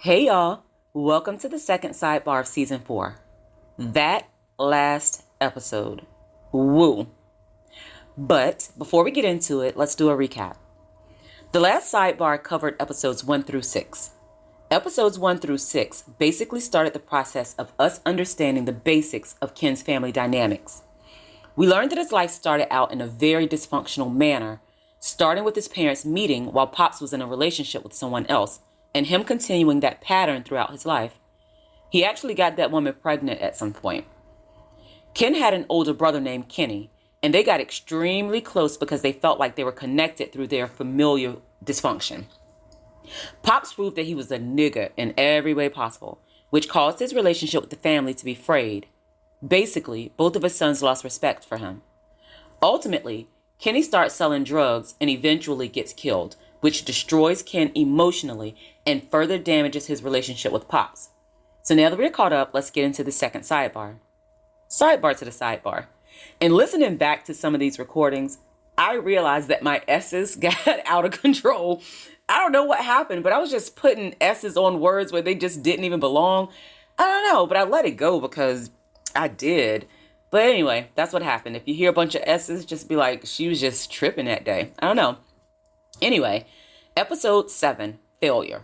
Hey y'all, welcome to the second sidebar of season 4. That last episode. Woo. But before we get into it, let's do a recap. The last sidebar covered episodes 1 through 6. Episodes 1 through 6 basically started the process of us understanding the basics of Ken's family dynamics. We learned that his life started out in a very dysfunctional manner, starting with his parents meeting while Pops was in a relationship with someone else, and him continuing that pattern throughout his life. He actually got that woman pregnant at some point. Ken had an older brother named Chinney, and they got extremely close because they felt like they were connected through their familial dysfunction. Pops proved that he was a nigger in every way possible, which caused his relationship with the family to be frayed. Basically, both of his sons lost respect for him. Ultimately, Kenny starts selling drugs and eventually gets killed, which destroys Ken emotionally and further damages his relationship with Pops. So now that we're caught up, let's get into the second sidebar. Sidebar to the sidebar. And listening back to some of these recordings, I realized that my S's got out of control. I don't know what happened, but I was just putting S's on words where they just didn't even belong. I don't know, but I let it go because I did. But anyway, that's what happened. If you hear a bunch of S's, just be like, she was just tripping that day. I don't know. Anyway, episode 7, Failure.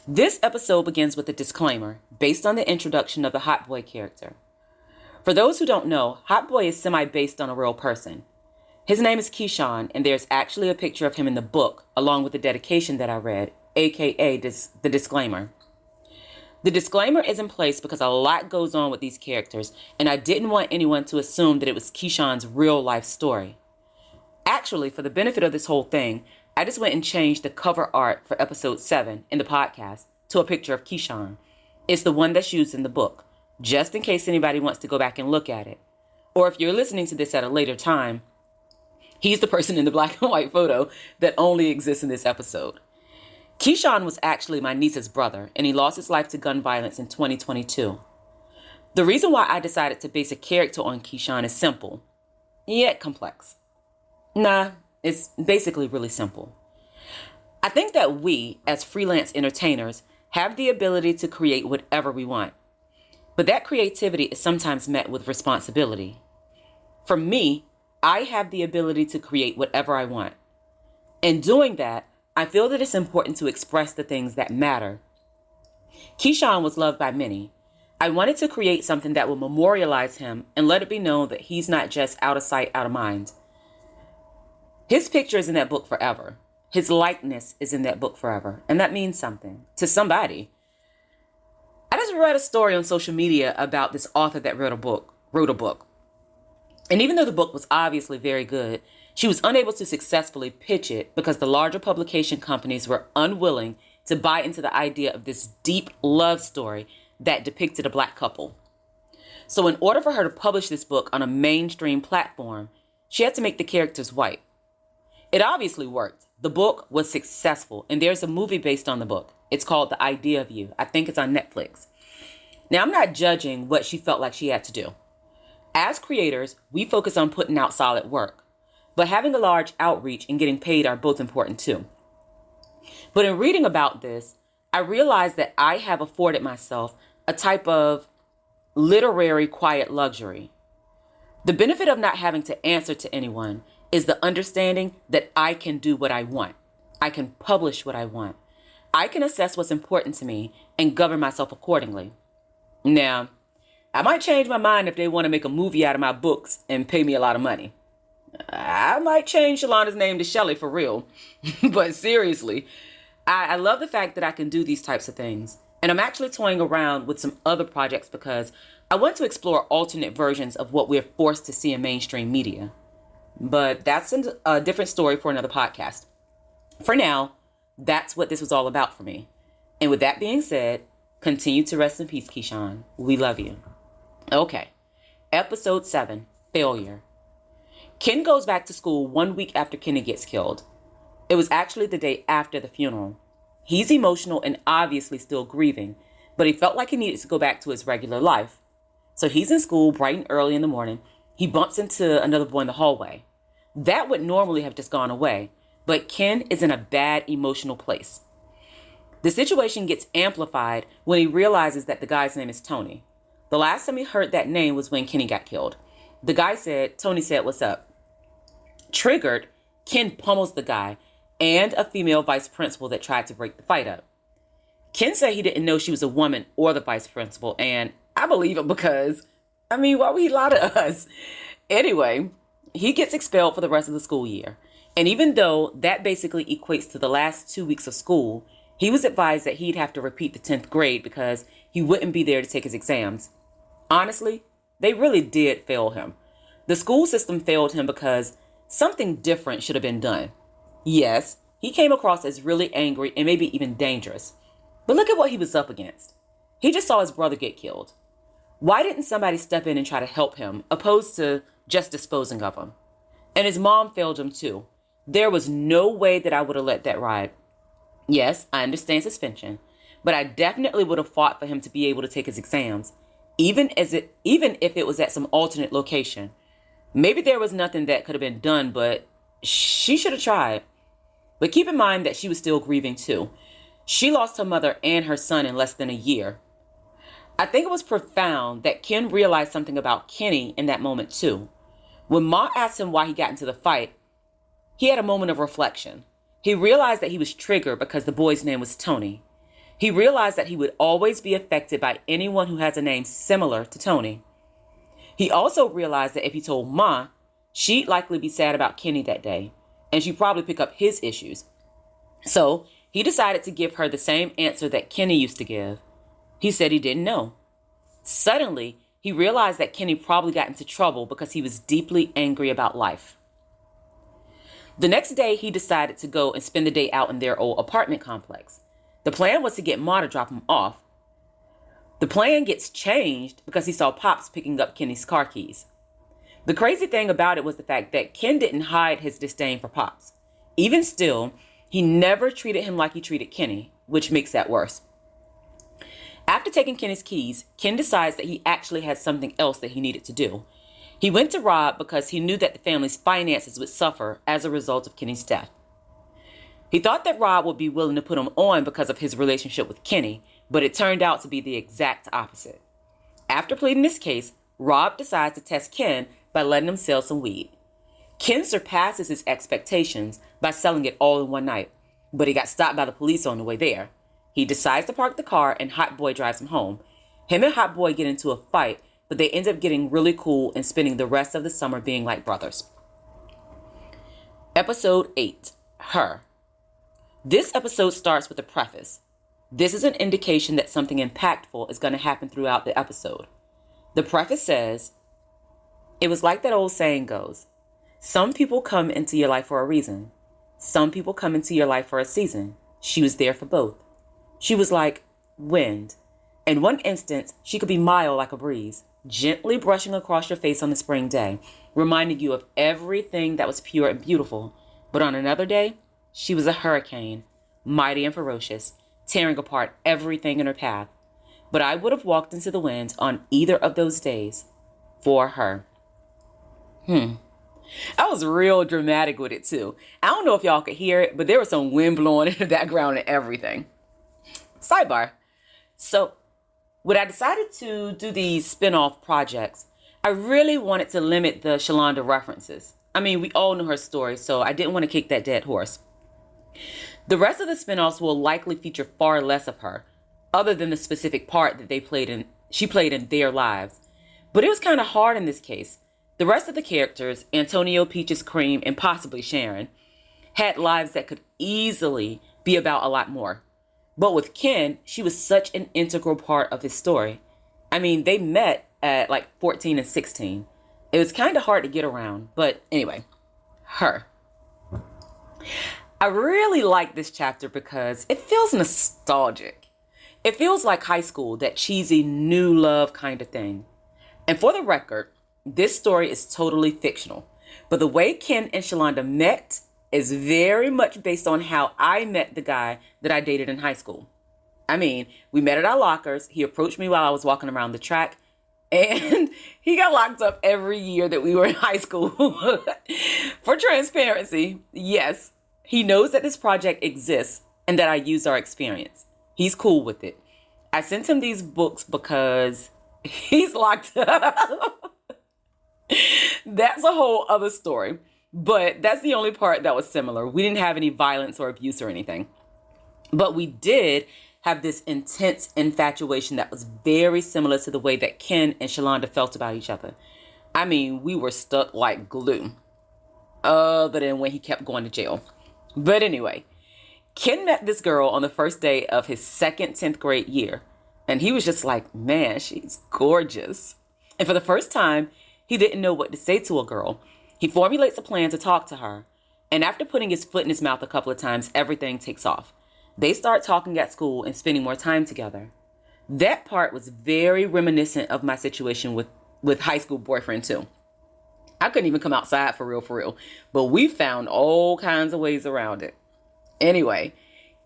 This episode begins with a disclaimer based on the introduction of the Hot Boy character. For those who don't know, Hot Boy is semi-based on a real person. His name is Keyshawn, and there's actually a picture of him in the book, along with the dedication that I read, aka the disclaimer. The disclaimer is in place because a lot goes on with these characters, and I didn't want anyone to assume that it was Keyshawn's real life story. Actually, for the benefit of this whole thing, I just went and changed the cover art for episode 7 in the podcast to a picture of Keyshawn. It's the one that's used in the book, just in case anybody wants to go back and look at it. Or if you're listening to this at a later time, he's the person in the black and white photo that only exists in this episode. Keyshawn was actually my niece's brother, and he lost his life to gun violence in 2022. The reason why I decided to base a character on Keyshawn is simple, yet complex. It's basically really simple. I think that we, as freelance entertainers, have the ability to create whatever we want. But that creativity is sometimes met with responsibility. For me, I have the ability to create whatever I want. In doing that, I feel that it's important to express the things that matter. Keyshawn was loved by many. I wanted to create something that will memorialize him and let it be known that he's not just out of sight, out of mind. His picture is in that book forever. His likeness is in that book forever. And that means something to somebody. I just read a story on social media about this author that wrote a book. And even though the book was obviously very good, she was unable to successfully pitch it because the larger publication companies were unwilling to buy into the idea of this deep love story that depicted a black couple. So in order for her to publish this book on a mainstream platform, she had to make the characters white. It obviously worked. The book was successful, and there's a movie based on the book. It's called The Idea of You. I think it's on Netflix. Now, I'm not judging what she felt like she had to do. As creators, we focus on putting out solid work, but having a large outreach and getting paid are both important too. But in reading about this, I realized that I have afforded myself a type of literary quiet luxury. The benefit of not having to answer to anyone is the understanding that I can do what I want. I can publish what I want. I can assess what's important to me and govern myself accordingly. Now, I might change my mind if they want to make a movie out of my books and pay me a lot of money. I might change Shelonda's name to Shelly for real. But seriously, I love the fact that I can do these types of things. And I'm actually toying around with some other projects because I want to explore alternate versions of what we're forced to see in mainstream media. But that's a different story for another podcast. For now, that's what this was all about for me. And with that being said, continue to rest in peace, Keyshawn. We love you. Okay, episode 7, Failure. Ken goes back to school 1 week after Kenny gets killed. It was actually the day after the funeral. He's emotional and obviously still grieving, but he felt like he needed to go back to his regular life. So he's in school bright and early in the morning. He bumps into another boy in the hallway. That would normally have just gone away, but Ken is in a bad emotional place. The situation gets amplified when he realizes that the guy's name is Tony. The last time he heard that name was when Kenny got killed. Tony said, "What's up?" Triggered, Ken pummels the guy and a female vice principal that tried to break the fight up. Ken said he didn't know she was a woman or the vice principal, and I believe him because, why would he lie to us? Anyway, he gets expelled for the rest of the school year. And even though that basically equates to the last 2 weeks of school, he was advised that he'd have to repeat the 10th grade because he wouldn't be there to take his exams. Honestly, they really did fail him. The school system failed him because something different should have been done. Yes, he came across as really angry and maybe even dangerous. But look at what he was up against. He just saw his brother get killed. Why didn't somebody step in and try to help him, opposed to just disposing of him? And his mom failed him too. There was no way that I would have let that ride. Yes, I understand suspension, but I definitely would have fought for him to be able to take his exams, even if it was at some alternate location. Maybe there was nothing that could have been done, but she should have tried. But keep in mind that she was still grieving too. She lost her mother and her son in less than a year. I think it was profound that Ken realized something about Kenny in that moment too. When Ma asked him why he got into the fight, he had a moment of reflection. He realized that he was triggered because the boy's name was Tony. He realized that he would always be affected by anyone who has a name similar to Tony. He also realized that if he told Ma, she'd likely be sad about Kenny that day, and she'd probably pick up his issues. So he decided to give her the same answer that Kenny used to give. He said he didn't know. Suddenly, he realized that Kenny probably got into trouble because he was deeply angry about life. The next day, he decided to go and spend the day out in their old apartment complex. The plan was to get Ma to drop him off. The plan gets changed because he saw Pops picking up Kenny's car keys. The crazy thing about it was the fact that Ken didn't hide his disdain for Pops. Even still, he never treated him like he treated Kenny, which makes that worse. After taking Kenny's keys, Ken decides that he actually had something else that he needed to do. He went to Rob because he knew that the family's finances would suffer as a result of Kenny's death. He thought that Rob would be willing to put him on because of his relationship with Kenny, but it turned out to be the exact opposite. After pleading his case, Rob decides to test Ken by letting him sell some weed. Ken surpasses his expectations by selling it all in one night, but he got stopped by the police on the way there. He decides to park the car and Hot Boy drives him home. Him and Hot Boy get into a fight, but they end up getting really cool and spending the rest of the summer being like brothers. Episode 8, Her. This episode starts with a preface. This is an indication that something impactful is going to happen throughout the episode. The preface says, "It was like that old saying goes, some people come into your life for a reason. Some people come into your life for a season. She was there for both. She was like wind. In one instance, she could be mild like a breeze, gently brushing across your face on a spring day, reminding you of everything that was pure and beautiful. But on another day, she was a hurricane, mighty and ferocious, tearing apart everything in her path. But I would have walked into the wind on either of those days for her." I was real dramatic with it too. I don't know if y'all could hear it, but there was some wind blowing in the background and everything. Sidebar. So when I decided to do these spin-off projects, I really wanted to limit the Shelonda references. We all know her story, so I didn't want to kick that dead horse. The rest of the spin-offs will likely feature far less of her, other than the specific part that she played in their lives. But it was kind of hard in this case. The rest of the characters, Antonio, Peaches, Cream, and possibly Sharon, had lives that could easily be about a lot more. But with Ken, she was such an integral part of his story. They met at like 14 and 16. It was kind of hard to get around. But anyway, her. I really like this chapter because it feels nostalgic. It feels like high school, that cheesy new love kind of thing. And for the record, this story is totally fictional. But the way Ken and Shelonda met is very much based on how I met the guy that I dated in high school. We met at our lockers. He approached me while I was walking around the track, and he got locked up every year that we were in high school. For transparency, yes, he knows that this project exists and that I used our experience. He's cool with it. I sent him these books because he's locked up. That's a whole other story. But that's the only part that was similar. We didn't have any violence or abuse or anything. But we did have this intense infatuation that was very similar to the way that Ken and Shelonda felt about each other. I mean, we were stuck like glue. Other than when he kept going to jail. But anyway, Ken met this girl on the first day of his second 10th grade year. And he was just like, man, she's gorgeous. And for the first time, he didn't know what to say to a girl. He formulates a plan to talk to her. And after putting his foot in his mouth a couple of times, everything takes off. They start talking at school and spending more time together. That part was very reminiscent of my situation with high school boyfriend too. I couldn't even come outside for real. But we found all kinds of ways around it. Anyway,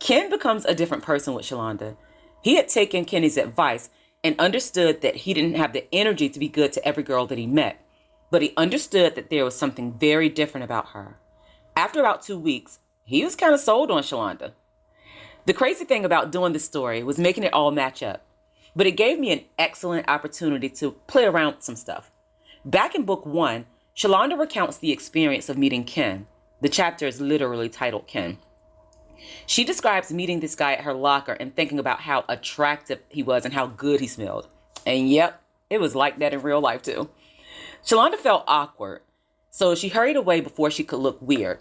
Ken becomes a different person with Shelonda. He had taken Kenny's advice and understood that he didn't have the energy to be good to every girl that he met. But he understood that there was something very different about her. After about 2 weeks, he was kind of sold on Shelonda. The crazy thing about doing this story was making it all match up. But it gave me an excellent opportunity to play around with some stuff. Back in book 1, Shelonda recounts the experience of meeting Ken. The chapter is literally titled Ken. She describes meeting this guy at her locker and thinking about how attractive he was and how good he smelled. And yep, it was like that in real life too. Shelonda felt awkward, so she hurried away before she could look weird.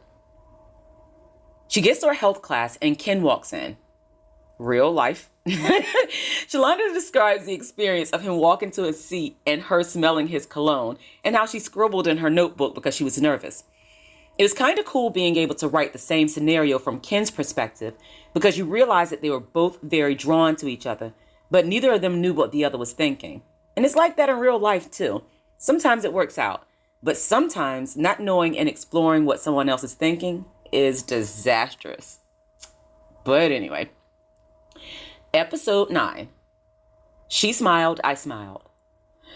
She gets to her health class and Ken walks in. Real life. Shelonda describes the experience of him walking to his seat and her smelling his cologne and how she scribbled in her notebook because she was nervous. It was kind of cool being able to write the same scenario from Ken's perspective because you realize that they were both very drawn to each other, but neither of them knew what the other was thinking. And it's like that in real life too. Sometimes it works out, but sometimes not knowing and exploring what someone else is thinking is disastrous. But anyway. Episode 9. She smiled, I smiled.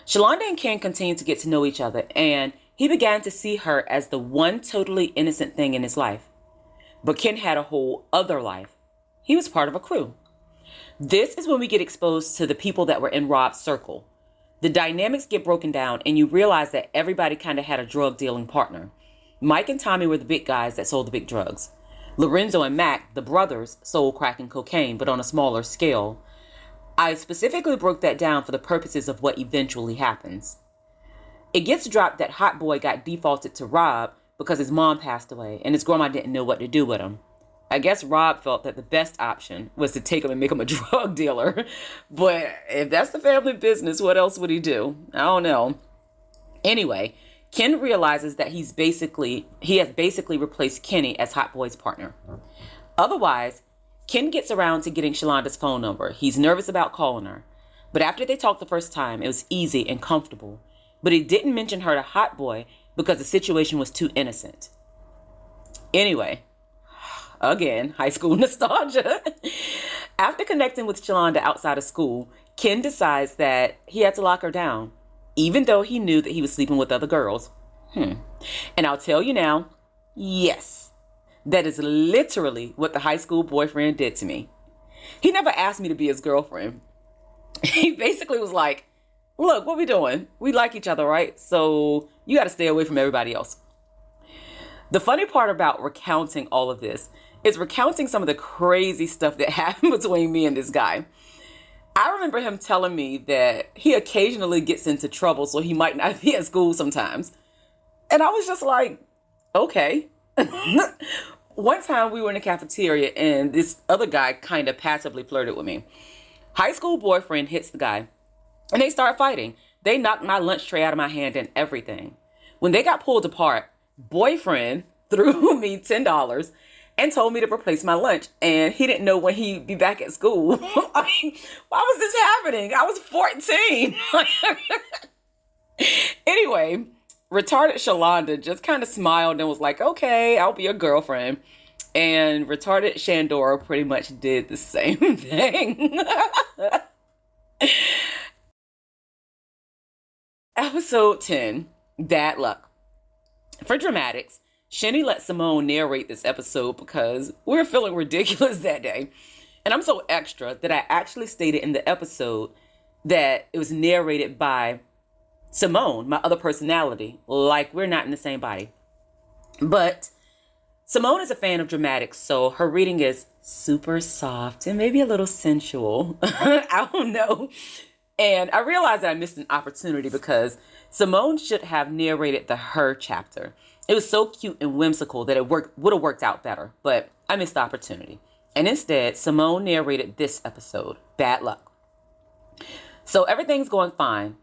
Shelonda and Ken continued to get to know each other, and he began to see her as the one totally innocent thing in his life. But Ken had a whole other life. He was part of a crew. This is when we get exposed to the people that were in Rob's circle. The dynamics get broken down, and you realize that everybody kind of had a drug dealing partner. Mike and Tommy were the big guys that sold the big drugs. Lorenzo and Mac, the brothers, sold crack and cocaine, but on a smaller scale. I specifically broke that down for the purposes of what eventually happens. It gets dropped that Hot Boy got defaulted to Rob because his mom passed away and his grandma didn't know what to do with him. I guess Rob felt that the best option was to take him and make him a drug dealer. But if that's the family business, what else would he do? I don't know. Anyway, Ken realizes that he has basically replaced Kenny as Hot Boy's partner. Otherwise, Ken gets around to getting Shelonda's phone number. He's nervous about calling her. But after they talked the first time, it was easy and comfortable. But he didn't mention her to Hot Boy because the situation was too innocent. Anyway, again, high school nostalgia. After connecting with Shelonda outside of school, Ken decides that he had to lock her down, even though he knew that he was sleeping with other girls. And I'll tell you now, yes, that is literally what the high school boyfriend did to me. He never asked me to be his girlfriend. He basically was like, look, what we doing? We like each other, right? So you got to stay away from everybody else. The funny part about recounting all of this is recounting some of the crazy stuff that happened between me and this guy. I remember him telling me that he occasionally gets into trouble, so he might not be at school sometimes. And I was just like, okay. One time we were in the cafeteria and this other guy kind of passively flirted with me. High school boyfriend hits the guy and they start fighting. They knocked my lunch tray out of my hand and everything. When they got pulled apart, boyfriend threw me $10 and told me to replace my lunch. And he didn't know when he'd be back at school. I mean, why was this happening? I was 14. Anyway, retarded Shelonda just kind of smiled and was like, okay, I'll be your girlfriend. And retarded Shandora pretty much did the same thing. Episode 10, Bad Luck. For dramatics, Chinney let Simone narrate this episode because we were feeling ridiculous that day. And I'm so extra that I actually stated in the episode that it was narrated by Simone, my other personality, like we're not in the same body. But Simone is a fan of dramatics, so her reading is super soft and maybe a little sensual. I don't know. And I realized that I missed an opportunity because Simone should have narrated the Her chapter. It was so cute and whimsical that it would have worked out better, but I missed the opportunity. And instead, Simone narrated this episode, Bad Luck. So everything's going fine,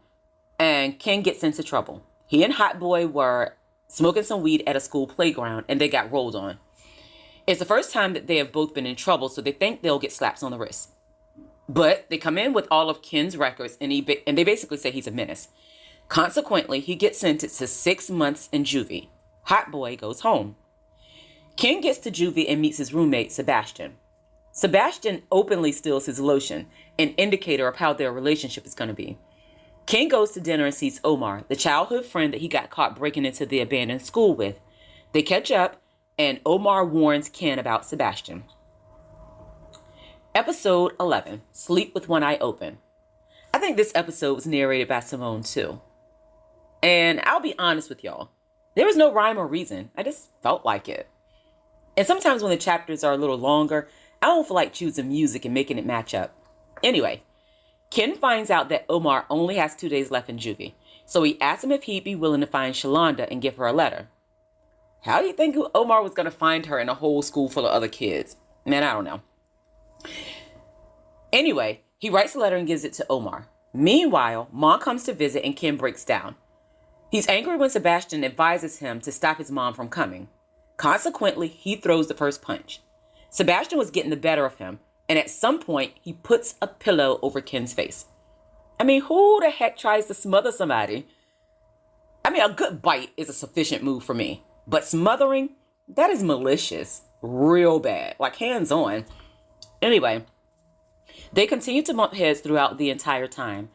and Ken gets into trouble. He and Hot Boy were smoking some weed at a school playground, and they got rolled on. It's the first time that they have both been in trouble, so they think they'll get slaps on the wrist. But they come in with all of Ken's records, and they basically say he's a menace. Consequently, he gets sentenced to 6 months in juvie. Hot Boy goes home. Ken gets to juvie and meets his roommate, Sebastian. Sebastian openly steals his lotion, an indicator of how their relationship is going to be. Ken goes to dinner and sees Omar, the childhood friend that he got caught breaking into the abandoned school with. They catch up, and Omar warns Ken about Sebastian. Episode 11, Sleep with One Eye Open. I think this episode was narrated by Simone too. And I'll be honest with y'all, there was no rhyme or reason. I just felt like it. And sometimes when the chapters are a little longer, I don't feel like choosing music and making it match up. Anyway, Ken finds out that Omar only has 2 days left in juvie. So he asks him if he'd be willing to find Shelonda and give her a letter. How do you think Omar was going to find her in a whole school full of other kids? Man, I don't know. Anyway, he writes a letter and gives it to Omar. Meanwhile, Mom comes to visit and Ken breaks down. He's angry when Sebastian advises him to stop his mom from coming. Consequently, he throws the first punch. Sebastian was getting the better of him, and at some point, he puts a pillow over Ken's face. I mean, who the heck tries to smother somebody? I mean, a good bite is a sufficient move for me, but smothering, that is malicious, real bad, like hands on. Anyway, they continued to bump heads throughout the entire time.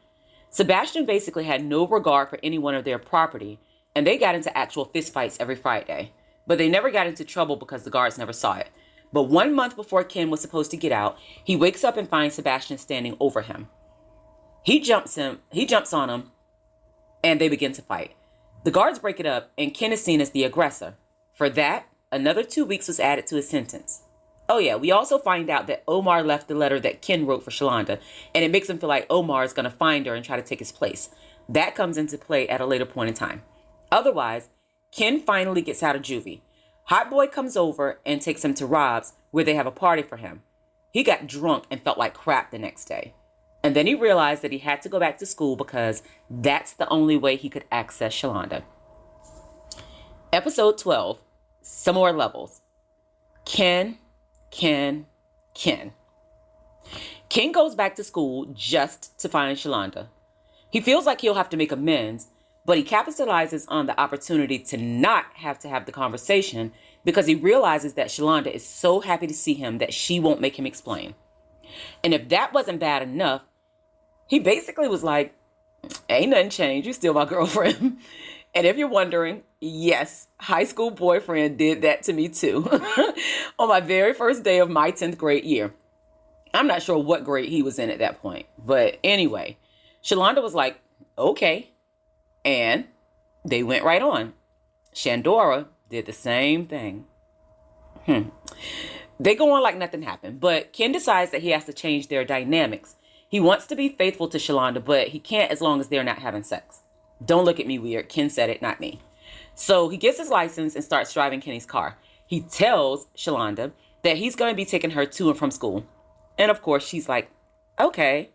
Sebastian basically had no regard for any one of their property, and they got into actual fistfights every Friday. But they never got into trouble because the guards never saw it. But 1 month before Ken was supposed to get out, he wakes up and finds Sebastian standing over him. He jumps on him, and they begin to fight. The guards break it up, and Ken is seen as the aggressor. For that, another 2 weeks was added to his sentence. Oh yeah, we also find out that Omar left the letter that Ken wrote for Shelonda, and it makes him feel like Omar is going to find her and try to take his place. That comes into play at a later point in time. Otherwise, Ken finally gets out of juvie. Hot Boy comes over and takes him to Rob's, where they have a party for him. He got drunk and felt like crap the next day. And then he realized that he had to go back to school because that's the only way he could access Shelonda. Episode 12, Some More Levels. Ken goes back to school just to find Shelonda. He feels like he'll have to make amends, but he capitalizes on the opportunity to not have to have the conversation because he realizes that Shelonda is so happy to see him that she won't make him explain. And if that wasn't bad enough, he basically was like, ain't nothing changed. You're still my girlfriend. And if you're wondering, yes, high school boyfriend did that to me too. On my very first day of my 10th grade year. I'm not sure what grade he was in at that point. But anyway, Shelonda was like, okay. And they went right on. Shandora did the same thing. They go on like nothing happened. But Ken decides that he has to change their dynamics. He wants to be faithful to Shelonda, but he can't as long as they're not having sex. Don't look at me weird. Ken said it, not me. So he gets his license and starts driving Kenny's car. He tells Shelonda that he's going to be taking her to and from school. And of course, she's like, okay.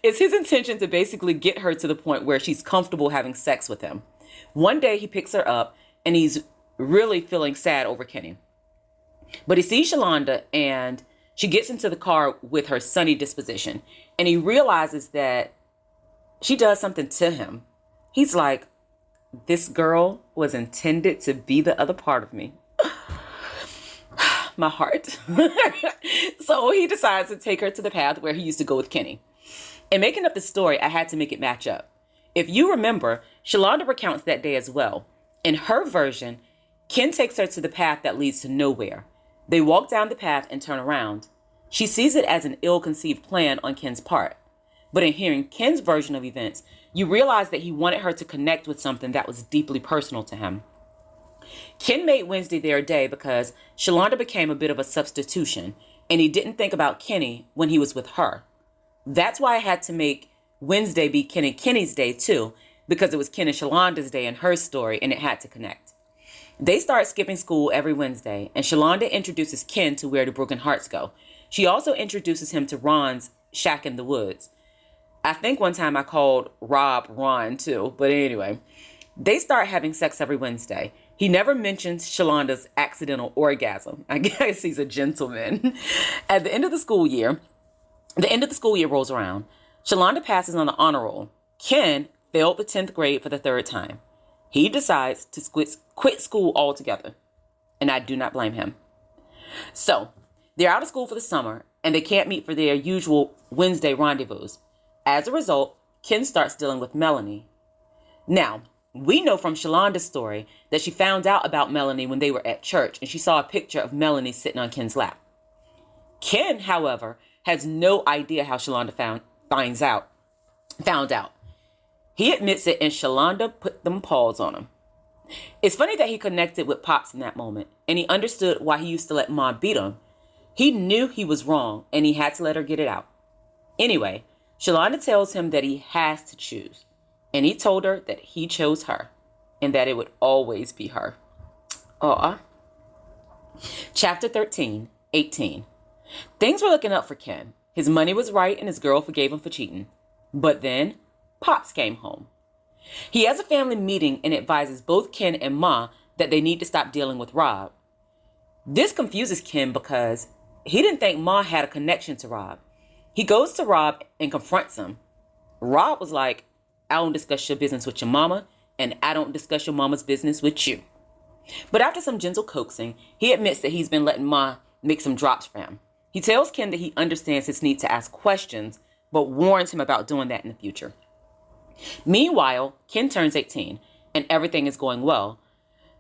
It's his intention to basically get her to the point where she's comfortable having sex with him. One day he picks her up and he's really feeling sad over Kenny. But he sees Shelonda and she gets into the car with her sunny disposition. And he realizes that she does something to him. He's like, this girl was intended to be the other part of me. My heart. So he decides to take her to the path where he used to go with Kenny. In making up the story, I had to make it match up. If you remember, Shelonda recounts that day as well. In her version, Ken takes her to the path that leads to nowhere. They walk down the path and turn around. She sees it as an ill-conceived plan on Ken's part. But in hearing Ken's version of events, you realize that he wanted her to connect with something that was deeply personal to him. Ken made Wednesday their day because Shelonda became a bit of a substitution, and he didn't think about Kenny when he was with her. That's why I had to make Wednesday be Ken and Kenny's day too, because it was Ken and Shelonda's day in her story, and it had to connect. They start skipping school every Wednesday, and Shelonda introduces Ken to where the broken hearts go. She also introduces him to Ron's shack in the woods. I think one time I called Rob Ron too, but anyway. They start having sex every Wednesday. He never mentions Shelonda's accidental orgasm. I guess he's a gentleman. At the end of the school year rolls around. Shelonda passes on the honor roll. Ken failed the 10th grade for the third time. He decides to quit school altogether, and I do not blame him. So, they're out of school for the summer, and they can't meet for their usual Wednesday rendezvous. As a result, Ken starts dealing with Melanie. Now, we know from Shelonda's story that she found out about Melanie when they were at church, and she saw a picture of Melanie sitting on Ken's lap. Ken, however, has no idea how Shelonda found out. He admits it, and Shelonda put them paws on him. It's funny that he connected with Pops in that moment, and he understood why he used to let Mom beat him. He knew he was wrong, and he had to let her get it out. Anyway, Shelonda tells him that he has to choose, and he told her that he chose her, and that it would always be her. Chapter 13, 18. Things were looking up for Ken. His money was right, and his girl forgave him for cheating. But then, Pops came home. He has a family meeting and advises both Ken and Ma that they need to stop dealing with Rob. This confuses Ken because he didn't think Ma had a connection to Rob. He goes to Rob and confronts him. Rob was like, I don't discuss your business with your mama, and I don't discuss your mama's business with you. But after some gentle coaxing, he admits that he's been letting Ma make some drops for him. He tells Ken that he understands his need to ask questions, but warns him about doing that in the future. Meanwhile, Ken turns 18, and everything is going well.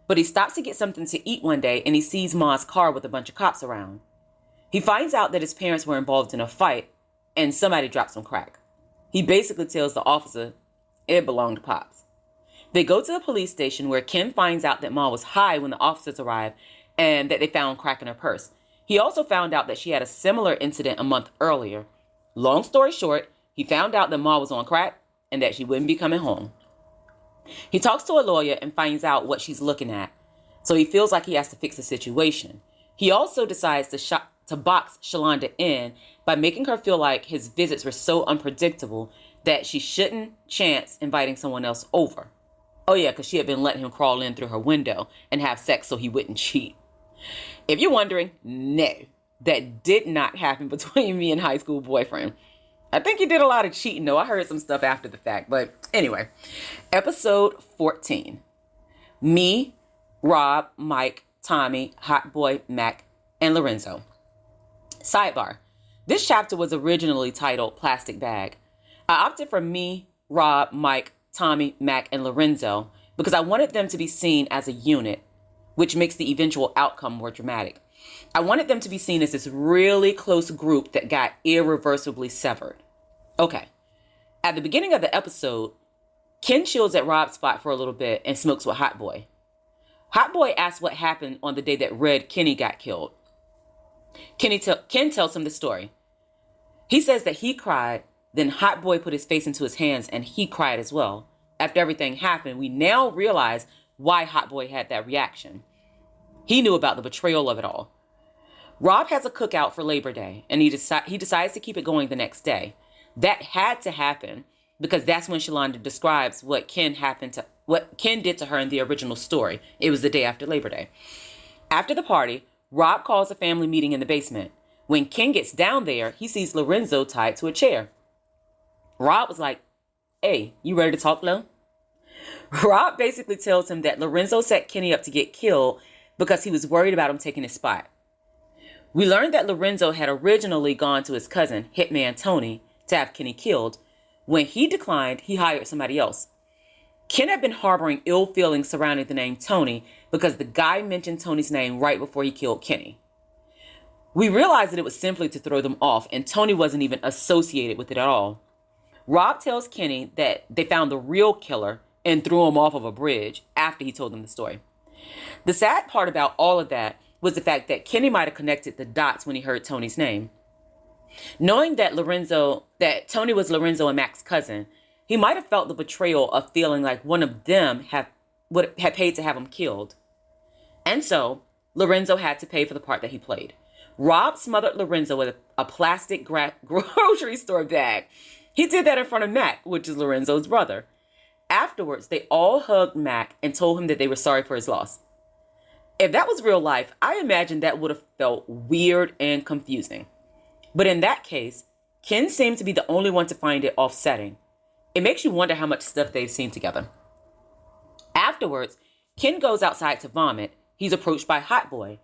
But he stops to get something to eat one day, and he sees Ma's car with a bunch of cops around. He finds out that his parents were involved in a fight, and somebody dropped some crack. He basically tells the officer it belonged to Pops. They go to the police station where Ken finds out that Ma was high when the officers arrived, and that they found crack in her purse. He also found out that she had a similar incident a month earlier. Long story short, he found out that Ma was on crack and that she wouldn't be coming home. He talks to a lawyer and finds out what she's looking at, so he feels like he has to fix the situation. He also decides to box Shelonda in by making her feel like his visits were so unpredictable that she shouldn't chance inviting someone else over. Oh yeah, because she had been letting him crawl in through her window and have sex so he wouldn't cheat. If you're wondering, no, that did not happen between me and high school boyfriend. I think he did a lot of cheating, though. I heard some stuff after the fact. But anyway, episode 14. Me, Rob, Mike, Tommy, Hot Boy, Mac, and Lorenzo. Sidebar. This chapter was originally titled Plastic Bag. I opted for me, Rob, Mike, Tommy, Mac, and Lorenzo because I wanted them to be seen as a unit, which makes the eventual outcome more dramatic. I wanted them to be seen as this really close group that got irreversibly severed. Okay. At the beginning of the episode, Ken chills at Rob's spot for a little bit and smokes with Hot Boy. Hot Boy asks what happened on the day that Red Kenny got killed. Ken tells him the story. He says that he cried, then Hot Boy put his face into his hands and he cried as well. After everything happened, we now realize why Hot Boy had that reaction. He knew about the betrayal of it all. Rob has a cookout for Labor Day, and he decides to keep it going the next day. That had to happen because that's when Shelonda describes what Ken did to her in the original story. It was the day after Labor Day. After the party, Rob calls a family meeting in the basement. When Ken gets down there, he sees Lorenzo tied to a chair. Rob was like, "Hey, you ready to talk, Lo?" Rob basically tells him that Lorenzo set Kenny up to get killed because he was worried about him taking his spot. We learned that Lorenzo had originally gone to his cousin, Hitman Tony, to have Kenny killed. When he declined, he hired somebody else. Ken had been harboring ill feelings surrounding the name Tony because the guy mentioned Tony's name right before he killed Kenny. We realized that it was simply to throw them off, and Tony wasn't even associated with it at all. Rob tells Kenny that they found the real killer and threw him off of a bridge after he told them the story. The sad part about all of that was the fact that Kenny might have connected the dots when he heard Tony's name. Knowing that Tony was Lorenzo and Mac's cousin, he might have felt the betrayal of feeling like one of them had paid to have him killed. And so, Lorenzo had to pay for the part that he played. Rob smothered Lorenzo with a plastic grocery store bag. He did that in front of Mac, which is Lorenzo's brother. Afterwards, they all hugged Mac and told him that they were sorry for his loss. If that was real life, I imagine that would have felt weird and confusing. But in that case, Ken seemed to be the only one to find it offsetting. It makes you wonder how much stuff they've seen together. Afterwards, Ken goes outside to vomit. He's approached by Hot Boy.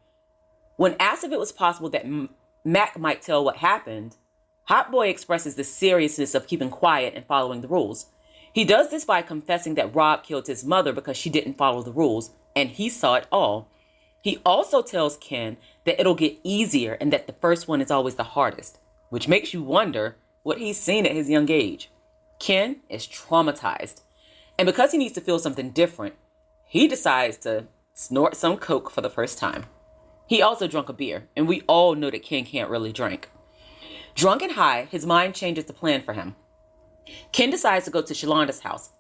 When asked if it was possible that Mac might tell what happened, Hot Boy expresses the seriousness of keeping quiet and following the rules. He does this by confessing that Rob killed his mother because she didn't follow the rules, and he saw it all. He also tells Ken that it'll get easier and that the first one is always the hardest, which makes you wonder what he's seen at his young age. Ken is traumatized, and because he needs to feel something different, he decides to snort some coke for the first time. He also drank a beer, and we all know that Ken can't really drink. Drunk and high, his mind changes the plan for him. Ken decides to go to Shelonda's house.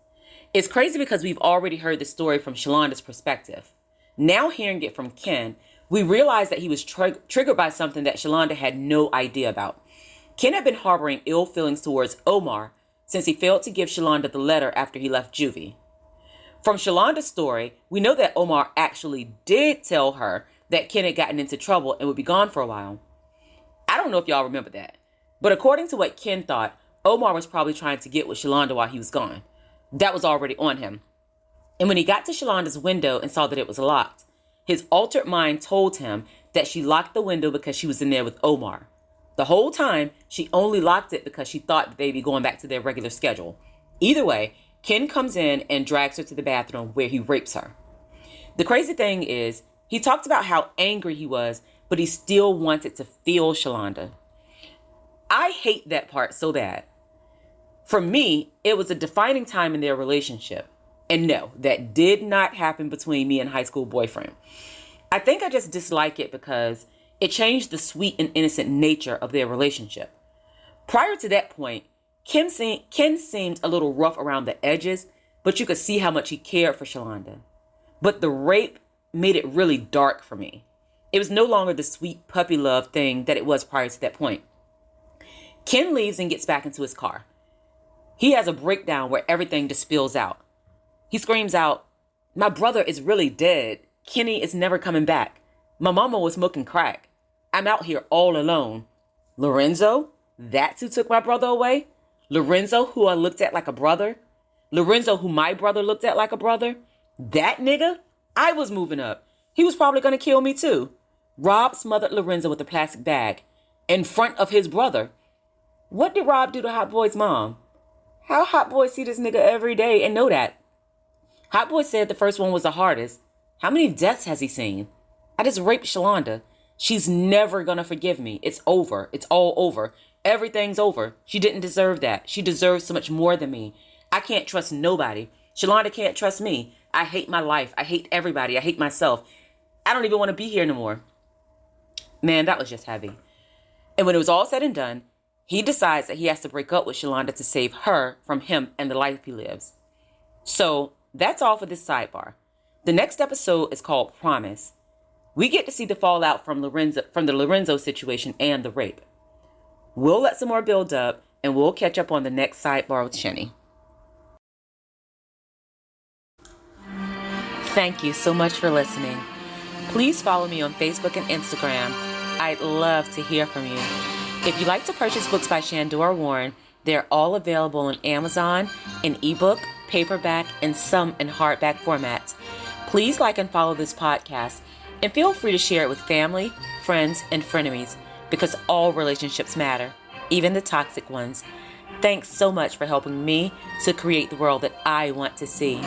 It's crazy because we've already heard the story from Shelonda's perspective. Now hearing it from Ken, we realize that he was triggered by something that Shelonda had no idea about. Ken had been harboring ill feelings towards Omar since he failed to give Shelonda the letter after he left juvie. From Shelonda's story, we know that Omar actually did tell her that Ken had gotten into trouble and would be gone for a while. I don't know if y'all remember that, but according to what Ken thought, Omar was probably trying to get with Shelonda while he was gone. That was already on him. And when he got to Shelonda's window and saw that it was locked, his altered mind told him that she locked the window because she was in there with Omar. The whole time, she only locked it because she thought that they'd be going back to their regular schedule. Either way, Ken comes in and drags her to the bathroom where he rapes her. The crazy thing is, he talked about how angry he was, but he still wanted to feel Shelonda. I hate that part so bad. For me, it was a defining time in their relationship. And no, that did not happen between me and high school boyfriend. I think I just dislike it because it changed the sweet and innocent nature of their relationship. Prior to that point, Ken seemed a little rough around the edges, but you could see how much he cared for Shelonda. But the rape made it really dark for me. It was no longer the sweet puppy love thing that it was prior to that point. Ken leaves and gets back into his car. He has a breakdown where everything just spills out. He screams out, "My brother is really dead. Kenny is never coming back. My mama was smoking crack. I'm out here all alone. Lorenzo? That's who took my brother away? Lorenzo, who I looked at like a brother? Lorenzo, who my brother looked at like a brother? That nigga? I was moving up. He was probably going to kill me too." Rob smothered Lorenzo with a plastic bag in front of his brother. What did Rob do to Hot Boy's mom? How Hot Boy see this nigga every day and know that? Hot Boy said the first one was the hardest. How many deaths has he seen? I just raped Shelonda. She's never gonna forgive me. It's over. It's all over. Everything's over. She didn't deserve that. She deserves so much more than me. I can't trust nobody. Shelonda can't trust me. I hate my life. I hate everybody. I hate myself. I don't even want to be here no more. Man, that was just heavy. And when it was all said and done, he decides that he has to break up with Shelonda to save her from him and the life he lives. So that's all for this sidebar. The next episode is called Promise. We get to see the fallout from the Lorenzo situation and the rape. We'll let some more build up and we'll catch up on the next sidebar with Chinney. Thank you so much for listening. Please follow me on Facebook and Instagram. I'd love to hear from you. If you'd like to purchase books by Shandora Warren, they're all available on Amazon in ebook, paperback, and some in hardback formats. Please like and follow this podcast, and feel free to share it with family, friends, and frenemies, because all relationships matter, even the toxic ones. Thanks so much for helping me to create the world that I want to see.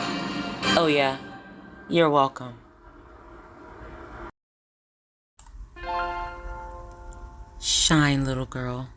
Oh yeah, you're welcome. Shine, little girl.